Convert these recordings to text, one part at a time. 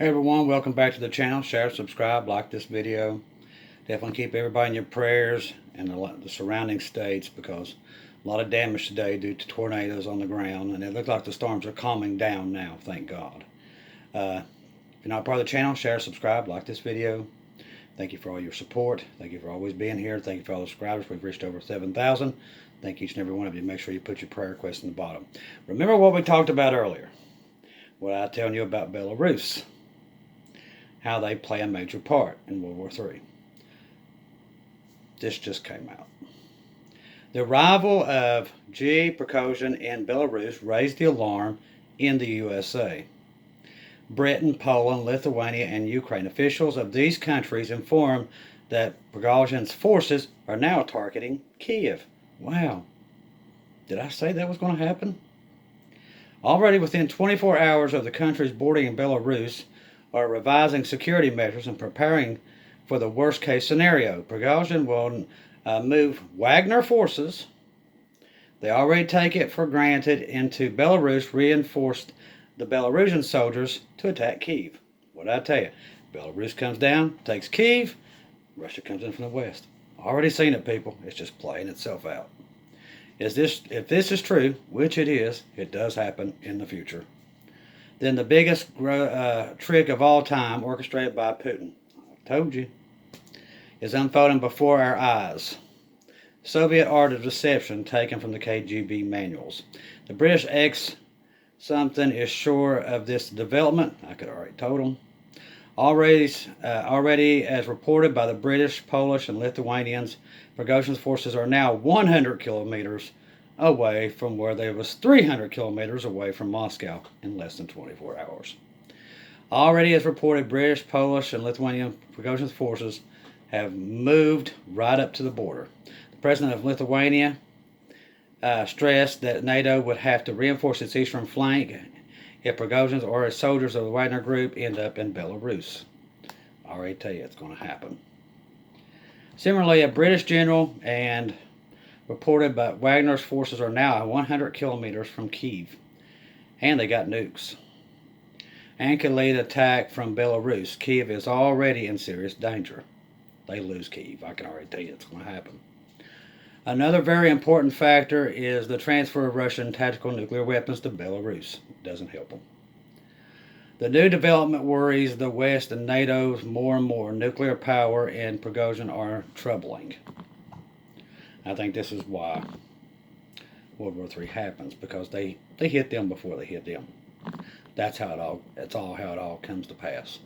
Hey everyone, welcome back to the channel. Share, subscribe, like this video. Definitely keep everybody in your prayers and the surrounding states because a lot of damage today due to tornadoes on the ground, and it looks like the storms are calming down now, thank God. If you're not part of the channel, share, subscribe, like this video. Thank you for all your support. Thank you for always being here. Thank you for all the subscribers. We've reached over 7,000. Thank each and every one of you. Make sure you put your prayer requests in the bottom. Remember what we talked about earlier. What I was telling you about Belarus. How they play a major part in World War III. This just came out. The arrival of G. Prigozhin in Belarus raised the alarm in the USA. Britain, Poland, Lithuania, and Ukraine officials of these countries informed that Prigozhin's forces are now targeting Kiev. Wow. Did I say that was going to happen? Already within 24 hours of the countries bordering Belarus, are revising security measures and preparing for the worst case scenario. Prigozhin will move Wagner forces. They already take it for granted into Belarus, reinforced the Belarusian soldiers to attack Kiev. What did I tell you? Belarus comes down, takes Kiev, Russia comes in from the west. Already seen it, people. It's just playing itself out. If this is true, which it is, it does happen in the future. Then the biggest trick of all time, orchestrated by Putin, I told you, is unfolding before our eyes. Soviet art of deception taken from the KGB manuals. The British something is sure of this development. I could already told them. Already, as reported by the British, Polish, and Lithuanians, Prigozhin's forces are now 100 kilometers away from where they was 300 kilometers away from Moscow in less than 24 hours. Already as reported, British, Polish, and Lithuanian Prigozhin's forces have moved right up to the border. The president of Lithuania stressed that NATO would have to reinforce its eastern flank if Prigozhin's or his soldiers of the Wagner group end up in Belarus. I already tell you it's going to happen. Similarly, a British general and reported that Wagner's forces are now 100 kilometers from Kiev, and they got nukes, and can lead attack from Belarus. Kiev is already in serious danger. They lose Kiev. I can already tell you it's going to happen. Another very important factor is the transfer of Russian tactical nuclear weapons to Belarus. It doesn't help them. The new development worries the West and NATO more and more. Nuclear power and Prigozhin are troubling. I think this is why World War III happens, because they hit them before they hit them. That's all how it all comes to pass.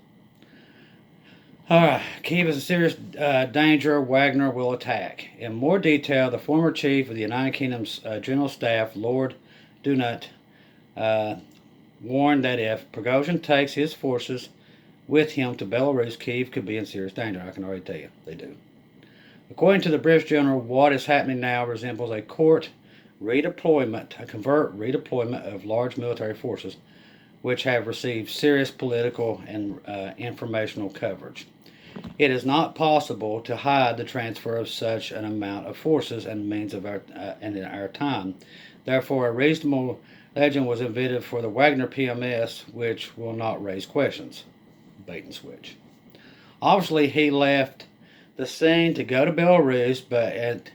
Alright, Kiev is a serious danger. Wagner will attack. In more detail, the former chief of the United Kingdom's General Staff, Lord Dunant, warned that if Prigozhin takes his forces with him to Belarus, Kiev could be in serious danger. I can already tell you, they do. According to the British general, what is happening now resembles a covert redeployment of large military forces, which have received serious political and informational coverage. It is not possible to hide the transfer of such an amount of forces and means of in our time. Therefore, a reasonable legend was invented for the Wagner PMS, which will not raise questions. Bait and switch. Obviously, he left the scene to go to Belarus, but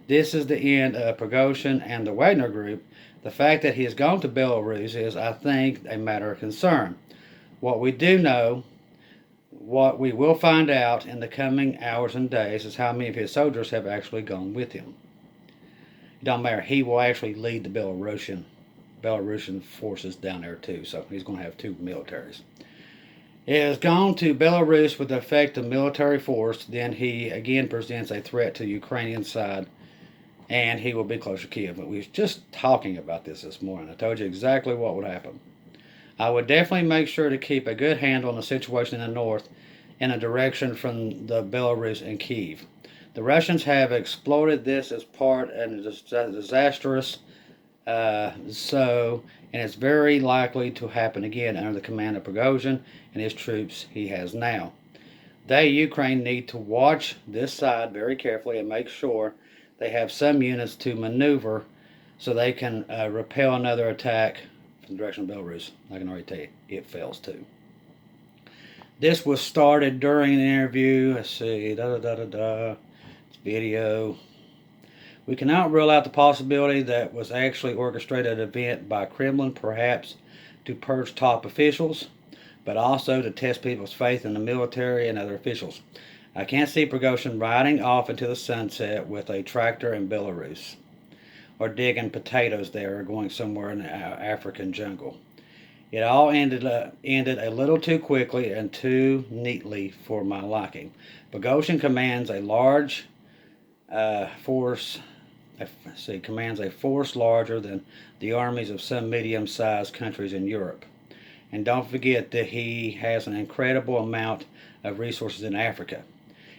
this is the end of Prigozhin and the Wagner group. The fact that he has gone to Belarus is, I think, a matter of concern. What we do know, what we will find out in the coming hours and days, is how many of his soldiers have actually gone with him. It don't matter. He will actually lead the Belarusian forces down there too, so he's going to have two militaries. It has gone to Belarus with the effect of military force. Then he again presents a threat to the Ukrainian side, and he will be closer to Kiev. But we were just talking about this morning. I told you exactly what would happen. I would definitely make sure to keep a good handle on the situation in the north in a direction from the Belarus and Kiev. The Russians have exploited this as part and disastrous, and it's very likely to happen again under the command of Prigozhin and his troops he has now. They, Ukraine, need to watch this side very carefully and make sure they have some units to maneuver so they can repel another attack from the direction of Belarus. I can already tell you, it fails too. This was started during an interview. Let's see, It's video. We cannot rule out the possibility that was actually orchestrated event by Kremlin, perhaps to purge top officials, but also to test people's faith in the military and other officials. I can't see Prigozhin riding off into the sunset with a tractor in Belarus, or digging potatoes there, or going somewhere in the African jungle. It all ended a little too quickly and too neatly for my liking. Prigozhin commands a large force. Commands a force larger than the armies of some medium-sized countries in Europe. And don't forget that he has an incredible amount of resources in Africa.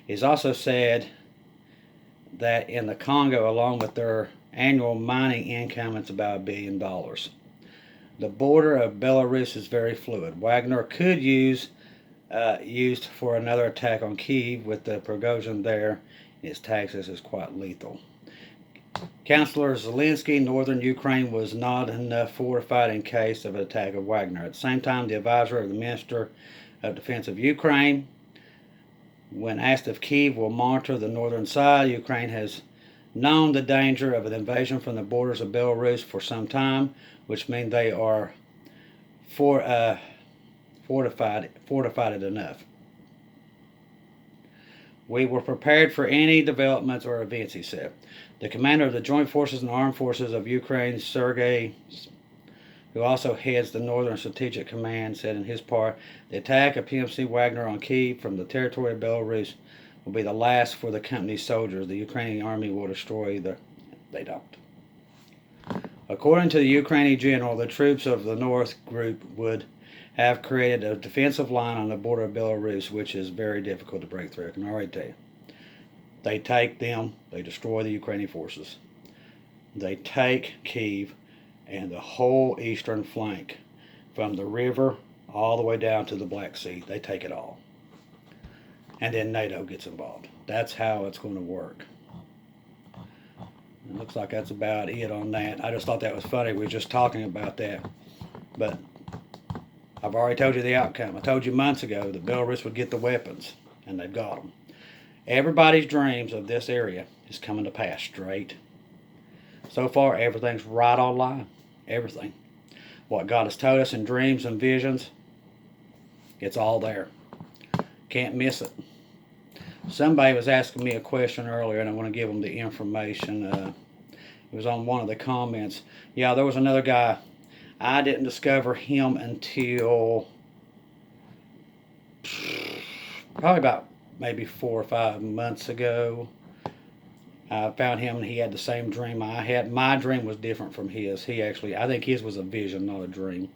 It's also said that in the Congo, along with their annual mining income, it's about $1 billion. The border of Belarus is very fluid. Wagner could used for another attack on Kiev with the Prigozhin there. His taxes is quite lethal. Councillor Zelensky, northern Ukraine was not enough fortified in case of an attack of Wagner. At the same time, the advisor of the Minister of Defense of Ukraine, when asked if Kiev will monitor the northern side, Ukraine has known the danger of an invasion from the borders of Belarus for some time, which means they are fortified enough. We were prepared for any developments or events, he said. The commander of the Joint Forces and Armed Forces of Ukraine, Sergei, who also heads the Northern Strategic Command, said in his part, the attack of PMC Wagner on Kiev from the territory of Belarus will be the last for the company's soldiers. The Ukrainian army will destroy They don't. According to the Ukrainian general, the troops of the North Group would have created a defensive line on the border of Belarus, which is very difficult to break through. I can already tell you. They take them, they destroy the Ukrainian forces. They take Kiev and the whole eastern flank from the river all the way down to the Black Sea. They take it all. And then NATO gets involved. That's how it's going to work. It looks like that's about it on that. I just thought that was funny. We were just talking about that. But I've already told you the outcome. I told you months ago that Belarus would get the weapons, and they've got them. Everybody's dreams of this area is coming to pass straight. So far, everything's right on line. Everything. What God has told us in dreams and visions, it's all there. Can't miss it. Somebody was asking me a question earlier, and I want to give them the information. It was on one of the comments. Yeah, there was another guy. I didn't discover him until probably about maybe 4 or 5 months ago. I found him and he had the same dream I had. My dream was different from his. I think his was a vision, not a dream.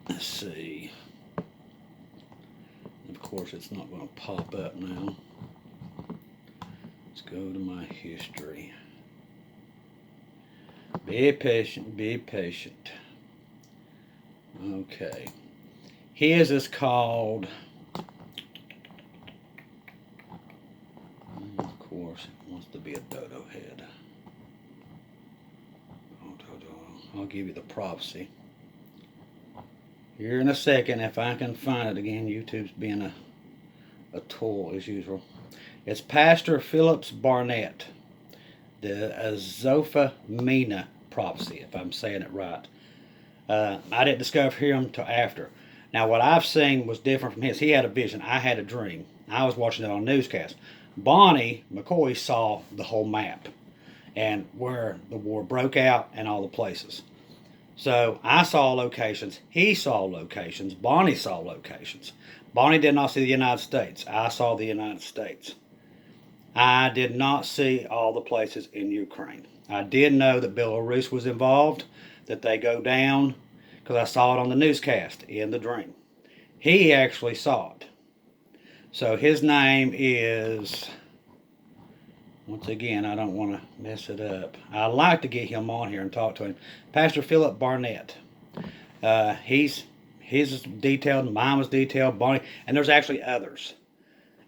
Let's see. Of course, it's not going to pop up now. Let's go to my history. Be patient, be patient. Okay. His is called, of course, it wants to be a dodo head. I'll give you the prophecy. Here in a second, if I can find it again. YouTube's being a tool as usual. It's Pastor Phillips Barnett. The Azopha Mina prophecy, if I'm saying it right. I didn't discover him until after. Now, what I've seen was different from his. He had a vision. I had a dream. I was watching it on a newscast. Bonnie McCoy saw the whole map and where the war broke out and all the places. So I saw locations. He saw locations. Bonnie saw locations. Bonnie did not see the United States. I saw the United States. I did not see all the places in Ukraine. I did know that Belarus was involved, that they go down, because I saw it on the newscast in the dream. He actually saw it. So his name is, once again, I don't want to mess it up. I'd like to get him on here and talk to him. Pastor Philip Barnett. His is detailed, mine was detailed, Bonnie, and there's actually others.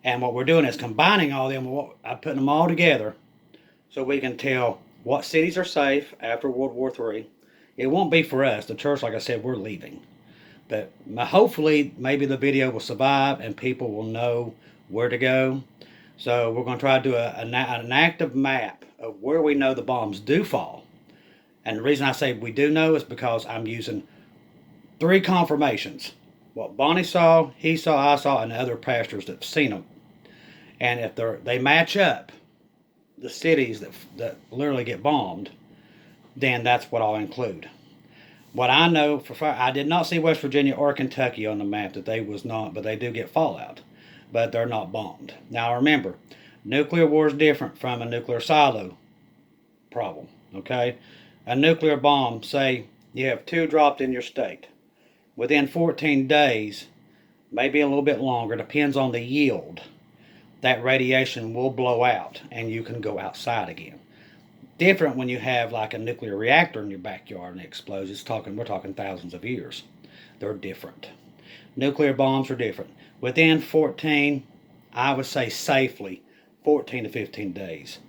And what we're doing is combining all of them, I'm putting them all together so we can tell what cities are safe after World War III. It won't be for us. The church, like I said, we're leaving. But hopefully, maybe the video will survive and people will know where to go. So we're going to try to do an active map of where we know the bombs do fall. And the reason I say we do know is because I'm using 3 confirmations. What Bonnie saw, he saw, I saw, and the other pastors that have seen them. And if they match up, the cities that literally get bombed, then that's what I'll include. What I know for I did not see West Virginia or Kentucky on the map that they was not, but they do get fallout, but they're not bombed. Now remember, nuclear war is different from a nuclear silo problem. Okay, a nuclear bomb, say you have 2 dropped in your state, within 14 days, maybe a little bit longer, depends on the yield, that radiation will blow out and you can go outside again. Different when you have like a nuclear reactor in your backyard and it explodes. We're talking thousands of years. They're different. Nuclear bombs are different. Within 14, I would say safely, 14 to 15 days,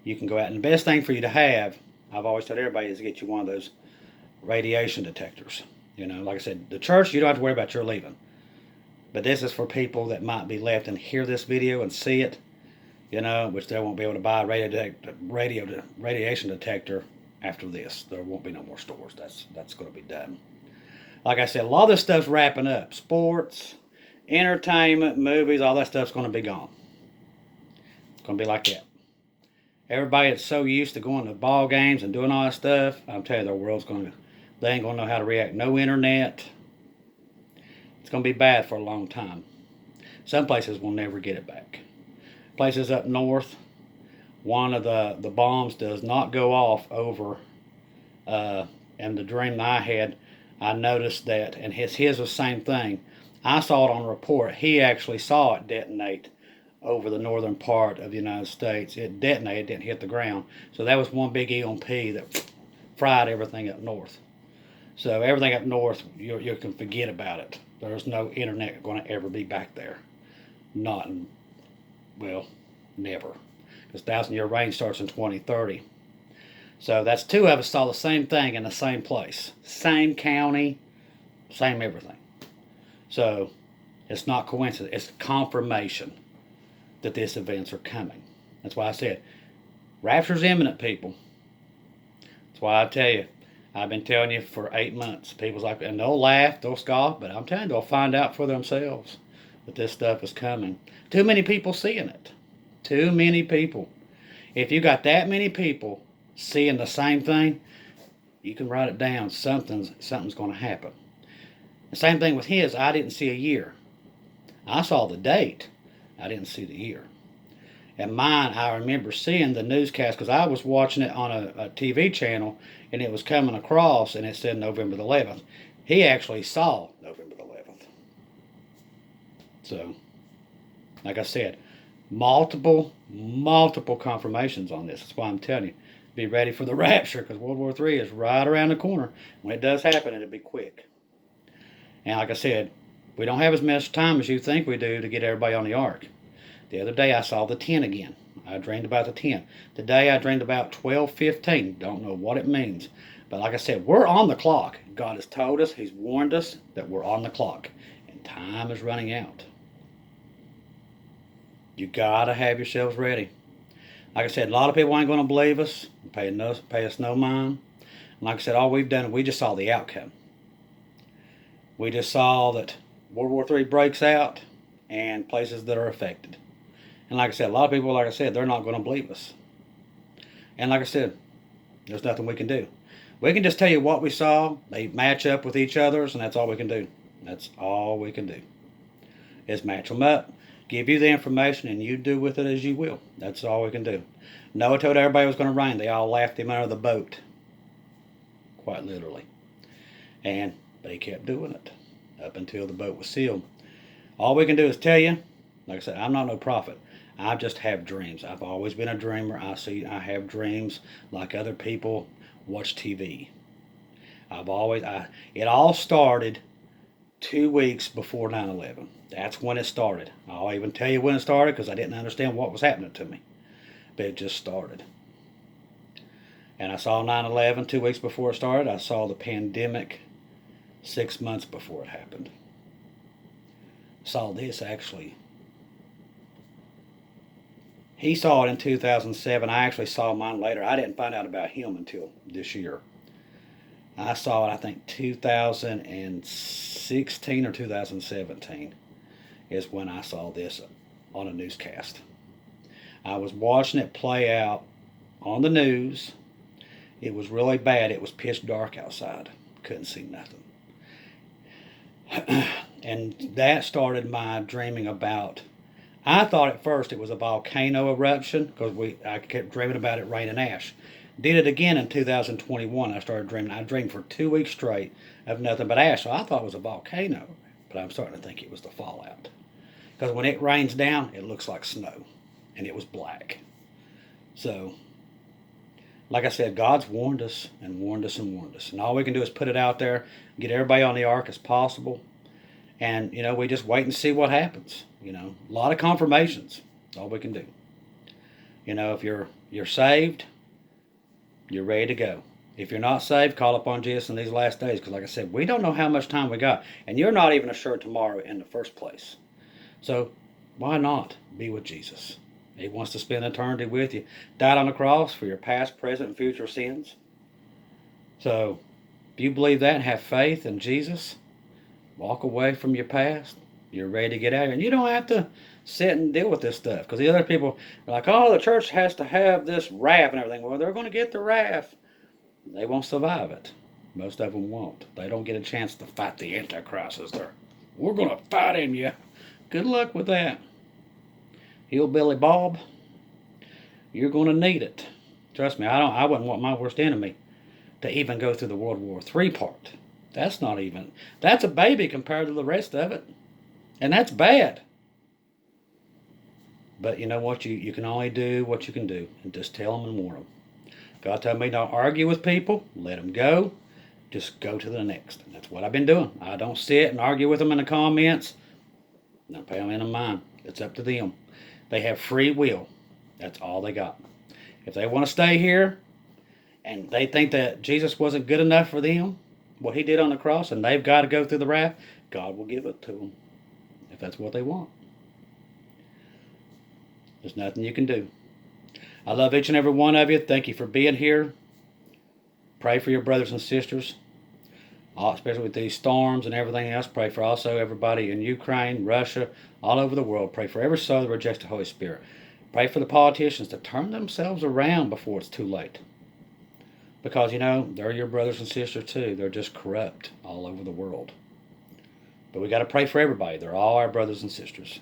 you can go out. And the best thing for you to have, I've always told everybody, is to get you one of those radiation detectors. You know, like I said, the church, you don't have to worry about your leaving. But this is for people that might be left and hear this video and see it, you know, which they won't be able to buy a radiation detector after this. There won't be no more stores. That's going to be done. Like I said, a lot of this stuff's wrapping up. Sports, entertainment, movies, all that stuff's going to be gone. It's going to be like that. Everybody that's so used to going to ball games and doing all that stuff, I'm telling you, they ain't going to know how to react. No internet. It's going to be bad for a long time. Some places will never get it back. Places up north, one of the bombs does not go off over, and the dream that I had, I noticed that, and his was the same thing. I saw it on a report. He actually saw it detonate over the northern part of the United States. It detonated, didn't hit the ground. So that was one big EMP that fried everything up north. So everything up north, you can forget about it. There's no internet going to ever be back there. Not in, well, never. Because 1,000-year reign starts in 2030. So that's 2 of us saw the same thing in the same place. Same county, same everything. So it's not coincidence. It's confirmation that these events are coming. That's why I said, rapture's imminent, people. That's why I tell you, I've been telling you for 8 months. People's like, and they'll laugh, they'll scoff, but I'm telling you, they'll find out for themselves that this stuff is coming. Too many people seeing it. Too many people. If you got that many people seeing the same thing, you can write it down. Something's going to happen. The same thing with his. I didn't see a year. I saw the date. I didn't see the year. And mine, I remember seeing the newscast because I was watching it on a TV channel and it was coming across and it said November the 11th. He actually saw November the 11th. So, like I said, multiple confirmations on this. That's why I'm telling you, be ready for the rapture because World War III is right around the corner. When it does happen, it'll be quick. And like I said, we don't have as much time as you think we do to get everybody on the ark. The other day I saw the 10 again. I dreamed about the 10. Today I dreamed about 12:15. Don't know what it means. But like I said, we're on the clock. God has told us, He's warned us that we're on the clock. And time is running out. You gotta have yourselves ready. Like I said, a lot of people ain't gonna believe us, pay us no mind. And like I said, all we've done is we just saw the outcome. We just saw that World War III breaks out and places that are affected. And like I said, a lot of people, like I said, they're not going to believe us. And like I said, there's nothing we can do. We can just tell you what we saw. They match up with each other's, and that's all we can do. That's all we can do is match them up, give you the information, and you do with it as you will. That's all we can do. Noah told everybody it was going to rain. They all laughed him out of the boat, quite literally. But he kept doing it up until the boat was sealed. All we can do is tell you, like I said, I'm not no prophet. I just have dreams. I've always been a dreamer. I have dreams like other people watch TV. It all started 2 weeks before 9/11. That's when it started. I'll even tell you when it started because I didn't understand what was happening to me. But it just started. And I saw 9/11 2 weeks before it started. I saw the pandemic 6 months before it happened. Saw this actually. He saw it in 2007. I actually saw mine later. I didn't find out about him until this year. I saw it, I think, 2016 or 2017 is when I saw this on a newscast. I was watching it play out on the news. It was really bad. It was pitch dark outside. Couldn't see nothing. And that started my dreaming about. I thought at first it was a volcano eruption because I kept dreaming about it raining ash. Did it again in 2021. I started dreaming. I dreamed for 2 weeks straight of nothing but ash. So I thought it was a volcano, but I'm starting to think it was the fallout. Because when it rains down, it looks like snow, and it was black. So, like I said, God's warned us and warned us and warned us. And all we can do is put it out there, get everybody on the ark as possible. And, we just wait and see what happens. A lot of confirmations. That's all we can do. If you're saved, you're ready to go. If you're not saved, call upon Jesus in these last days. Because like I said, we don't know how much time we got. And you're not even assured tomorrow in the first place. So why not be with Jesus? He wants to spend eternity with you. Died on the cross for your past, present, and future sins. So if you believe that and have faith in Jesus, walk away from your past. You're ready to get out of here. And you don't have to sit and deal with this stuff. Because the other people are like, oh, the church has to have this wrath and everything. Well, they're going to get the wrath. They won't survive it. Most of them won't. They don't get a chance to fight the Antichrist. We're going to fight him, yeah. Good luck with that. Hillbilly Bob, you're going to need it. Trust me, I wouldn't want my worst enemy to even go through the World War III part. That's a baby compared to the rest of it. And that's bad. But you know what? You can only do what you can do. And just tell them and warn them. God told me don't argue with people. Let them go. Just go to the next. And that's what I've been doing. I don't sit and argue with them in the comments. Don't pay them any mind. It's up to them. They have free will. That's all they got. If they want to stay here and they think that Jesus wasn't good enough for them, what he did on the cross, and they've got to go through the wrath, God will give it to them if that's what they want. There's nothing you can do. I love each and every one of you. Thank you for being here. Pray for your brothers and sisters, especially with these storms and everything else. Pray for also everybody in Ukraine, Russia, all over the world. Pray for every soul that rejects the Holy Spirit. Pray for the politicians to turn themselves around before it's too late. Because, they're your brothers and sisters too. They're just corrupt all over the world. But we got to pray for everybody. They're all our brothers and sisters.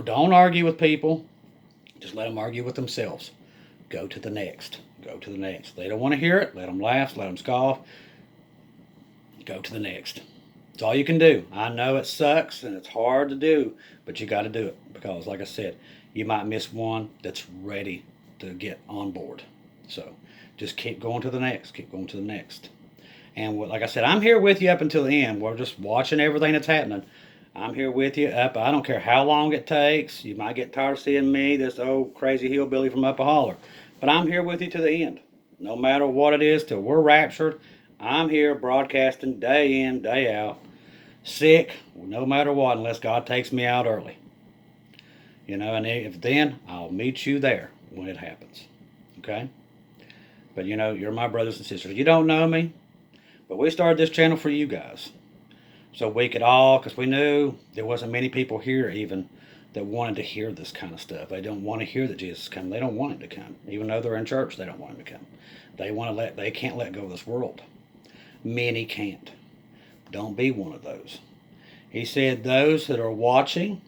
Don't argue with people. Just let them argue with themselves. Go to the next. Go to the next. They don't want to hear it. Let them laugh. Let them scoff. Go to the next. It's all you can do. I know it sucks and it's hard to do, but you got to do it. Because, like I said, you might miss one that's ready to get on board. So just keep going to the next. Keep going to the next. And like I said, I'm here with you up until the end. We're just watching everything that's happening. I'm here with you up. I don't care how long it takes. You might get tired of seeing me, this old crazy hillbilly from up a holler. But I'm here with you to the end. No matter what it is, till we're raptured, I'm here broadcasting day in, day out. Sick, no matter what, unless God takes me out early. And if then, I'll meet you there when it happens. Okay? But you're my brothers and sisters. You don't know me, but we started this channel for you guys. So we could all, because we knew there wasn't many people here even that wanted to hear this kind of stuff. They don't want to hear that Jesus is coming. They don't want him to come. Even though they're in church, they don't want him to come. They can't let go of this world. Many can't. Don't be one of those. He said those that are watching,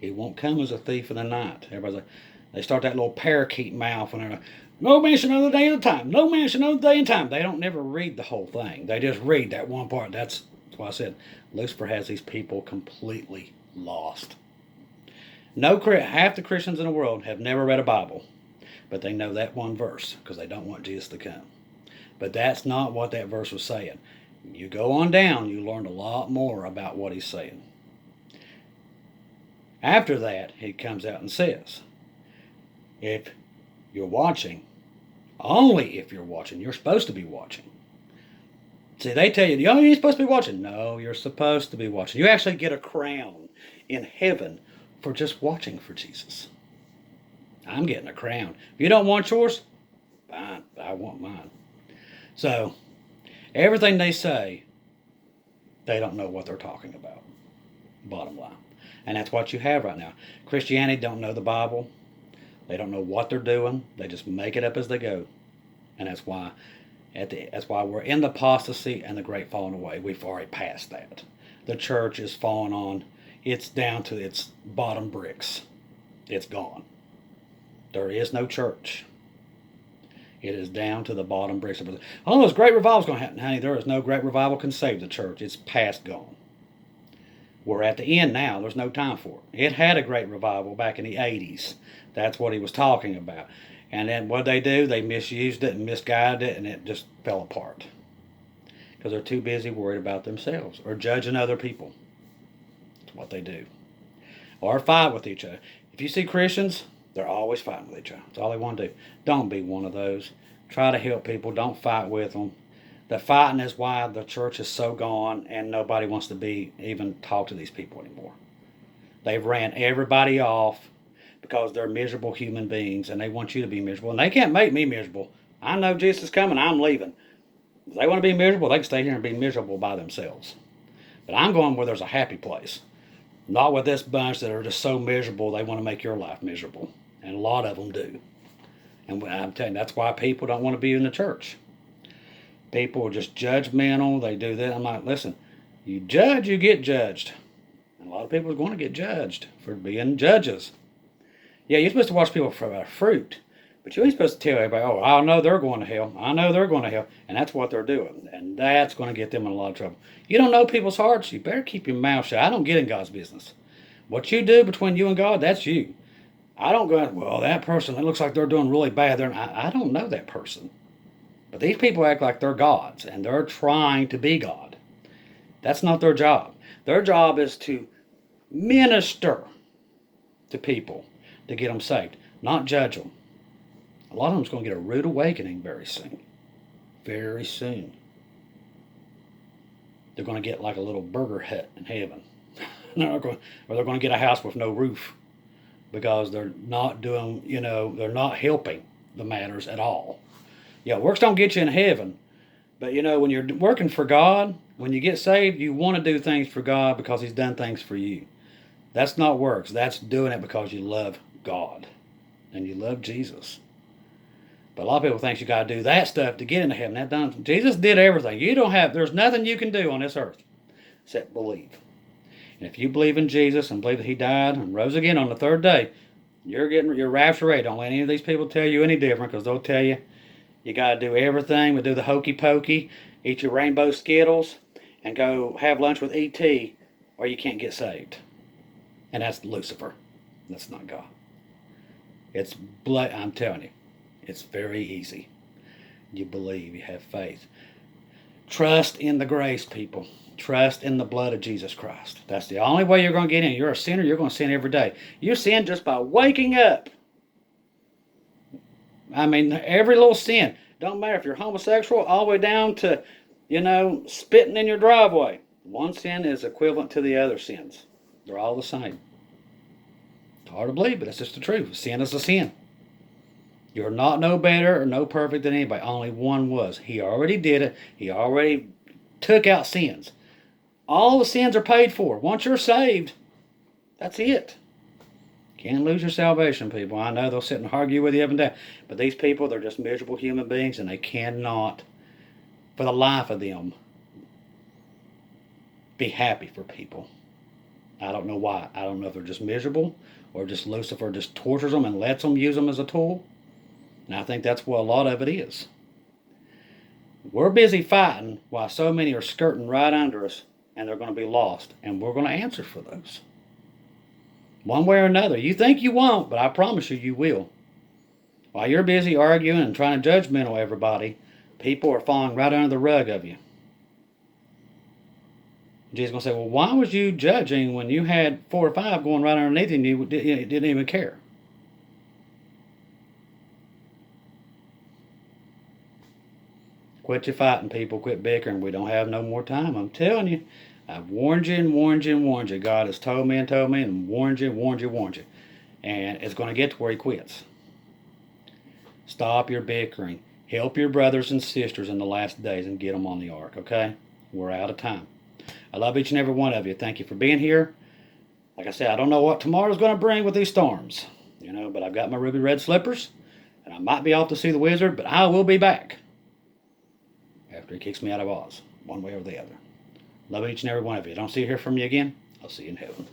he won't come as a thief in the night. Everybody's like, they start that little parakeet mouth and they're like, no man shall know the day of the time. No man shall know the day and time. They don't never read the whole thing. They just read that one part. That's why I said Lucifer has these people completely lost. Half the Christians in the world have never read a Bible, but they know that one verse because they don't want Jesus to come. But that's not what that verse was saying. You go on down, you learn a lot more about what he's saying. After that, he comes out and says, if you're watching, only if you're watching, you're supposed to be watching. See, they tell you, oh, you're supposed to be watching. No, you're supposed to be watching. You actually get a crown in heaven for just watching for Jesus. I'm getting a crown. If you don't want yours, fine, I want mine. So, everything they say, they don't know what they're talking about. Bottom line. And that's what you have right now. Christianity don't know the Bible. They don't know what they're doing. They just make it up as they go. And that's why we're in the apostasy and the great falling away. We've already passed that. The church is falling on. It's down to its bottom bricks. It's gone. There is no church. It is down to the bottom bricks. Oh, there's great revival's going to happen. Honey, there is no great revival can save the church. It's past gone. We're at the end now. There's no time for it. It had a great revival back in the 80s. That's what he was talking about. And then what they do, they misused it and misguided it, and it just fell apart. Because they're too busy worried about themselves or judging other people. That's what they do. Or fight with each other. If you see Christians, they're always fighting with each other. That's all they want to do. Don't be one of those. Try to help people. Don't fight with them. The fighting is why the church is so gone and nobody wants to even talk to these people anymore. They've ran everybody off because they're miserable human beings and they want you to be miserable. And they can't make me miserable. I know Jesus is coming. I'm leaving. If they want to be miserable, they can stay here and be miserable by themselves. But I'm going where there's a happy place. Not with this bunch that are just so miserable they want to make your life miserable. And a lot of them do. And I'm telling you, that's why people don't want to be in the church. People are just judgmental. They do that. I'm like, listen, you judge, you get judged. And a lot of people are going to get judged for being judges. Yeah, you're supposed to watch people for their fruit. But you ain't supposed to tell everybody, oh, I know they're going to hell. I know they're going to hell. And that's what they're doing. And that's going to get them in a lot of trouble. You don't know people's hearts. You better keep your mouth shut. I don't get in God's business. What you do between you and God, that's you. I don't go, well, that person, it looks like they're doing really bad. I don't know that person. But these people act like they're gods, and they're trying to be God. That's not their job. Their job is to minister to people to get them saved, not judge them. A lot of them's going to get a rude awakening very soon. Very soon. They're going to get like a little burger hut in heaven. Or they're going to get a house with no roof because they're not doing, they're not helping the matters at all. Yeah, works don't get you in heaven. But, when you're working for God, when you get saved, you want to do things for God because He's done things for you. That's not works. That's doing it because you love God and you love Jesus. But a lot of people think you got to do that stuff to get into heaven. Jesus did everything. There's nothing you can do on this earth except believe. And if you believe in Jesus and believe that He died and rose again on the third day, you're rapture ready. Don't let any of these people tell you any different because they'll tell you, you got to do everything. We do the hokey pokey, eat your rainbow Skittles, and go have lunch with E.T., or you can't get saved. And that's Lucifer. That's not God. I'm telling you, it's very easy. You believe, you have faith. Trust in the grace, people. Trust in the blood of Jesus Christ. That's the only way you're going to get in. You're a sinner, you're going to sin every day. You sin just by waking up. I mean, every little sin. Don't matter if you're homosexual, all the way down to, spitting in your driveway. One sin is equivalent to the other sins. They're all the same. It's hard to believe, but it's just the truth. Sin is a sin. You're not no better or no perfect than anybody. Only one was. He already did it. He already took out sins. All the sins are paid for. Once you're saved, that's it. Can't lose your salvation, people. I know they'll sit and argue with you up and down. But these people, they're just miserable human beings, and they cannot, for the life of them, be happy for people. I don't know why. I don't know if they're just miserable or just Lucifer just tortures them and lets them use them as a tool. And I think that's what a lot of it is. We're busy fighting while so many are skirting right under us, and they're going to be lost. And we're going to answer for those. One way or another. You think you won't, but I promise you, you will. While you're busy arguing and trying to judgmental everybody, people are falling right under the rug of you. Jesus is going to say, well, why was you judging when you had 4 or 5 going right underneath you and you didn't even care? quit your fighting, people. Quit bickering. We don't have no more time. I'm telling you. I've warned you and warned you and warned you. God has told me and warned you, warned you, warned you. And it's going to get to where he quits. Stop your bickering. Help your brothers and sisters in the last days and get them on the ark, okay? We're out of time. I love each and every one of you. Thank you for being here. Like I said, I don't know what tomorrow's going to bring with these storms, but I've got my ruby red slippers, and I might be off to see the wizard, but I will be back after he kicks me out of Oz, one way or the other. Love each and every one of you. Don't see or hear from you again. I'll see you in heaven.